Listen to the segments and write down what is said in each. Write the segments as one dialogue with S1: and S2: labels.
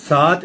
S1: 7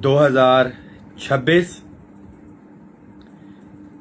S1: 2026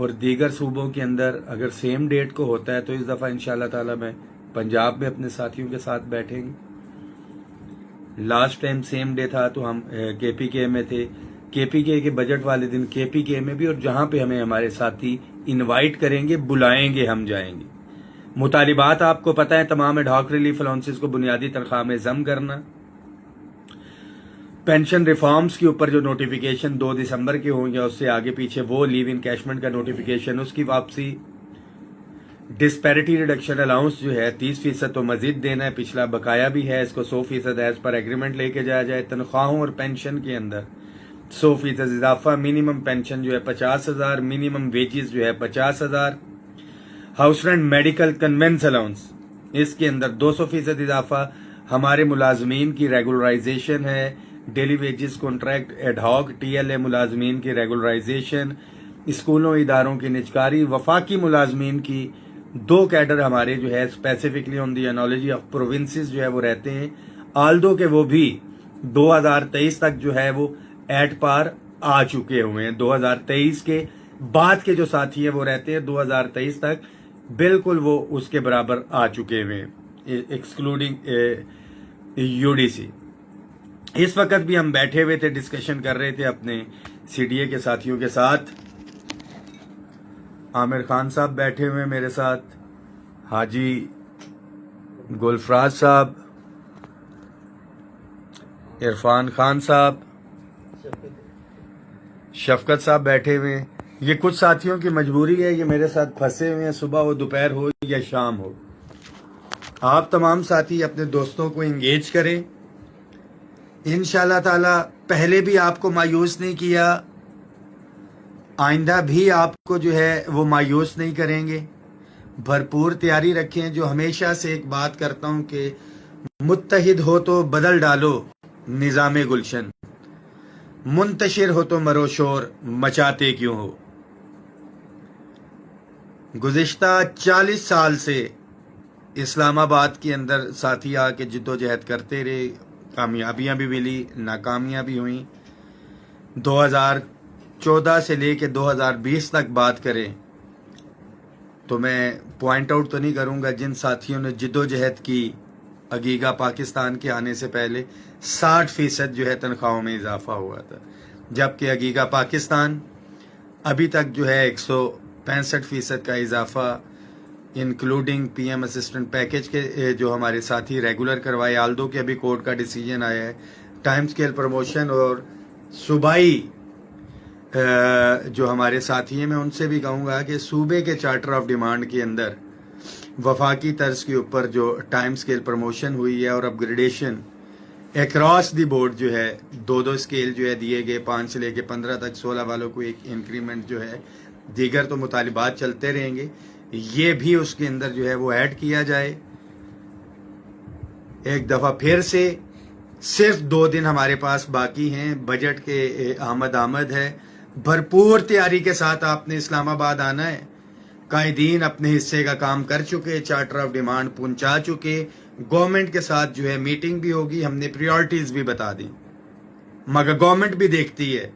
S1: اور دیگر صوبوں کے اندر اگر سیم ڈیٹ کو ہوتا ہے تو اس دفعہ انشاءاللہ تعالی میں پنجاب میں اپنے ساتھیوں کے ساتھ بیٹھیں گے۔ لاسٹ ٹائم سیم ڈے تھا تو ہم کے پی کے میں تھے، کے پی کے بجٹ والے دن کے پی کے میں بھی، اور جہاں پہ ہمیں ہمارے ساتھی انوائٹ کریں گے، بلائیں گے، ہم جائیں گے۔ مطالبات آپ کو پتہ ہے تمام ایڈ ہاک ریلیف الاؤنسز کو بنیادی تنخواہ میں ضم کرنا، پینشن ریفارمز کے اوپر جو نوٹیفیکیشن 2 دسمبر کے ہوں گے اس سے آگے پیچھے وہ لیو انکیشمنٹ کا نوٹیفیکیشن اس کی واپسی، ڈسپیرٹی ریڈکشن الاؤنس جو ہے 30% تو مزید دینا ہے، پچھلا بقایا بھی ہے، اس کو 100% ایز پر ایگریمنٹ لے کے جایا جائے۔ تنخواہوں اور پینشن کے اندر 100% اضافہ، منیمم پینشن جو ہے 50,000، منیمم ویجز جو ہے 50,000۔ House rent medical conveyance allowance اس کے اندر 200% اضافہ، ہمارے ملازمین کی ریگولرائزیشن ہے، daily wages contract ad hoc T L A ملازمین کی ریگولرائزیشن، اسکولوں اداروں کی نجکاری، وفاقی ملازمین کی 2 کیڈر ہمارے جو ہے specifically on the analogy of provinces جو ہے وہ رہتے ہیں، آلدو کہ وہ بھی 2023 تک جو ہے وہ ایٹ پار آ چکے ہوئے ہیں۔ 2023 کے بعد کے جو ساتھی ہیں وہ رہتے ہیں 2023 تک بالکل وہ اس کے برابر آ چکے ہوئے ہیں، ایکسکلوڈنگ یو ڈی سی۔ اس وقت بھی ہم بیٹھے ہوئے تھے، ڈسکشن کر رہے تھے اپنے سی ڈی اے کے ساتھیوں کے ساتھ، عامر خان صاحب بیٹھے ہوئے میرے ساتھ، حاجی گلفراز صاحب، عرفان خان صاحب، شفقت صاحب بیٹھے ہوئے ہیں۔ یہ کچھ ساتھیوں کی مجبوری ہے، یہ میرے ساتھ پھنسے ہوئے ہیں، صبح ہو، دوپہر ہو یا شام ہو۔ آپ تمام ساتھی اپنے دوستوں کو انگیج کریں، انشاءاللہ تعالی۔ پہلے بھی آپ کو مایوس نہیں کیا، آئندہ بھی آپ کو جو ہے وہ مایوس نہیں کریں گے۔ بھرپور تیاری رکھیں۔ جو ہمیشہ سے ایک بات کرتا ہوں کہ متحد ہو تو بدل ڈالو نظام گلشن، منتشر ہو تو مرو شور مچاتے کیوں ہو۔ گزشتہ 40 سال سے اسلام آباد کے اندر ساتھی آ کے جد و جہد کرتے رہے، کامیابیاں بھی ملی، ناکامیاں بھی ہوئیں۔ 2014 سے لے کے 2020 تک بات کریں تو میں پوائنٹ آؤٹ تو نہیں کروں گا، جن ساتھیوں نے جد و جہد کی عگیگا پاکستان کے آنے سے پہلے 60% جو ہے تنخواہوں میں اضافہ ہوا تھا، جبکہ عگیگا پاکستان ابھی تک جو ہے 165% کا اضافہ، including P M assistant package کے جو ہمارے ساتھی ریگولر کروائے، آلدو کے ابھی کورٹ کا ڈیسیجن آیا ہے، ٹائم سکیل پروموشن اور صوبائی جو ہمارے ساتھی ہیں، میں ان سے بھی کہوں گا کہ صوبے کے چارٹر آف ڈیمانڈ کے اندر وفاقی طرز کے اوپر جو ٹائم سکیل پروموشن ہوئی ہے اور اپ گریڈیشن اکراس دی بورڈ جو ہے 2 سکیل جو ہے دیے گئے، 5 سے لے کے 15 تک، 16 والوں کو ایک انکریمنٹ جو ہے، دیگر تو مطالبات چلتے رہیں گے، یہ بھی اس کے اندر جو ہے وہ ایڈ کیا جائے۔ ایک دفعہ پھر سے صرف 2 دن ہمارے پاس باقی ہیں، بجٹ کے آمد ہے، بھرپور تیاری کے ساتھ آپ نے اسلام آباد آنا ہے۔ قائدین اپنے حصے کا کام کر چکے، چارٹر آف ڈیمانڈ پہنچا چکے، گورنمنٹ کے ساتھ جو ہے میٹنگ بھی ہوگی، ہم نے پریورٹیز بھی بتا دی، مگر گورنمنٹ بھی دیکھتی ہے،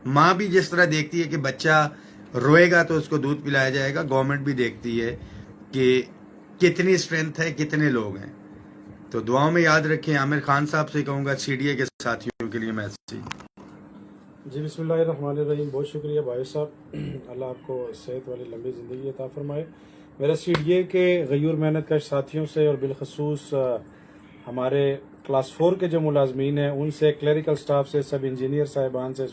S1: ماں بھی جس طرح دیکھتی ہے کہ بچہ روئے گا تو اس کو دودھ پلایا جائے گا، گورنمنٹ بھی دیکھتی ہے کہ کتنی اسٹرینتھ ہے، کتنے لوگ ہیں۔ تو دعاؤں میں یاد رکھیں۔ عامر خان صاحب سے کہوں گا سی ڈی اے کے ساتھیوں کے لیے میسیج۔
S2: جی بسم اللہ الرحمن الرحیم، بہت شکریہ بھائی صاحب، اللہ آپ کو صحت والی لمبی زندگی عطا فرمائے۔ میرا سی ڈی اے کے غیور محنت کش ساتھیوں سے اور بالخصوص ہمارے کلاس 4 کے جو ملازمین ہیں ان سے، کلیریکل سٹاف سے، سب انجینئر صاحبان سے،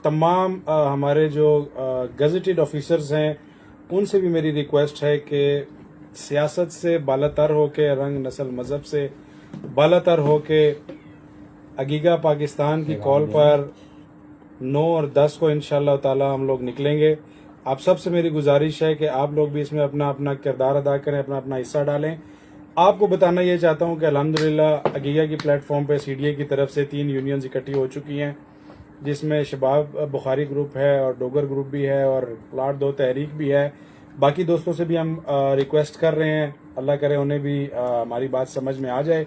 S2: تمام ہمارے جو گزٹڈ آفیسرز ہیں ان سے بھی میری ریکویسٹ ہے کہ سیاست سے بالا تر ہو کے، رنگ نسل مذہب سے بالا تر ہو کے عگیگا پاکستان کی کال پر 9 اور 10 کو انشاءاللہ تعالی ہم لوگ نکلیں گے۔ آپ سب سے میری گزارش ہے کہ آپ لوگ بھی اس میں اپنا اپنا کردار ادا کریں، اپنا اپنا حصہ ڈالیں۔ آپ کو بتانا یہ چاہتا ہوں کہ الحمدللہ عگیگا کی پلیٹ فارم پہ سی ڈی اے کی طرف سے 3 یونینز اکٹھی ہو چکی ہیں، جس میں شباب بخاری گروپ ہے اور ڈوگر گروپ بھی ہے اور پلاٹ 2 تحریک بھی ہے۔ باقی دوستوں سے بھی ہم ریکویسٹ کر رہے ہیں, اللہ کرے انہیں بھی ہماری بات سمجھ میں آ جائے,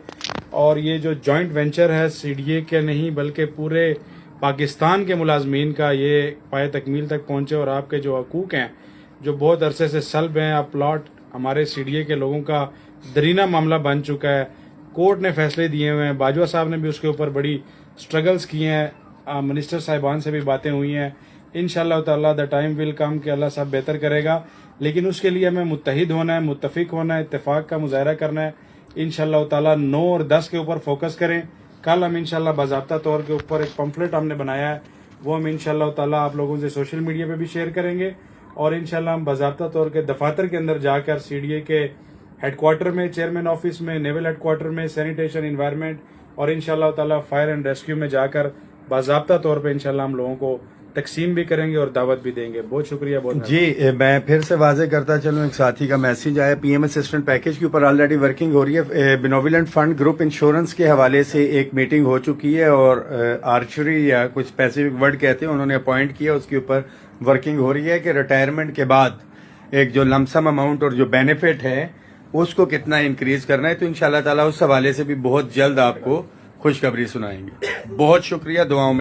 S2: اور یہ جو جوائنٹ وینچر ہے سی ڈی اے کے نہیں بلکہ پورے پاکستان کے ملازمین کا, یہ پائے تکمیل تک پہنچے, اور آپ کے جو حقوق ہیں جو بہت عرصے سے سلب ہیں, اب پلاٹ ہمارے سی ڈی اے کے لوگوں کا درینہ معاملہ بن چکا ہے, کورٹ نے فیصلے دیے ہوئے ہیں, باجوہ صاحب نے بھی اس کے اوپر بڑی سٹرگلز کیے ہیں, منسٹر صاحبان سے بھی باتیں ہوئی ہیں, انشاءاللہ تعالیٰ دا ٹائم ول کم کہ اللہ صاحب بہتر کرے گا, لیکن اس کے لیے ہمیں متحد ہونا ہے, متفق ہونا ہے, اتفاق کا مظاہرہ کرنا ہے. انشاءاللہ تعالیٰ 9 اور 10 کے اوپر فوکس کریں. کل ہم انشاءاللہ باضابطہ طور کے اوپر ایک پمفلٹ ہم نے بنایا ہے, وہ ہم انشاءاللہ تعالیٰ آپ لوگوں سے سوشل میڈیا پہ بھی شیئر کریں گے, اور انشاءاللہ ہم باضابطہ طور کے دفاتر کے اندر جا کر سی ڈی اے کے ہیڈ کوارٹر میں, چیئرمین آفس میں, نیول ہیڈ کوارٹر میں, سینیٹیشن انوائرمنٹ, اور انشاءاللہ تعالیٰ فائر اینڈ ریسکیو میں جا کر باضابطہ طور پہ انشاءاللہ ہم لوگوں کو تقسیم بھی کریں گے اور دعوت بھی دیں گے. بہت شکریہ. بہت
S1: جی, میں پھر سے واضح کرتا چلوں, ایک ساتھی کا میسج آیا, پی ایم اسسٹنٹ پیکج کے اوپر آلریڈی ورکنگ ہو رہی ہے. بینوولنٹ فنڈ گروپ انشورنس کے حوالے سے ایک میٹنگ ہو چکی ہے, اور آرچری یا کچھ اسپیسیفک ورڈ کہتے ہیں انہوں نے اپوائنٹ کیا, اس کے اوپر ورکنگ ہو رہی ہے کہ ریٹائرمنٹ کے بعد ایک جو لمسم اماؤنٹ اور جو بینیفٹ ہے اس کو کتنا انکریز کرنا ہے. تو انشاءاللہ تعالیٰ اس حوالے سے بھی بہت جلد آپ کو خوشخبری سنائیں گے. بہت شکریہ. دعاؤں میں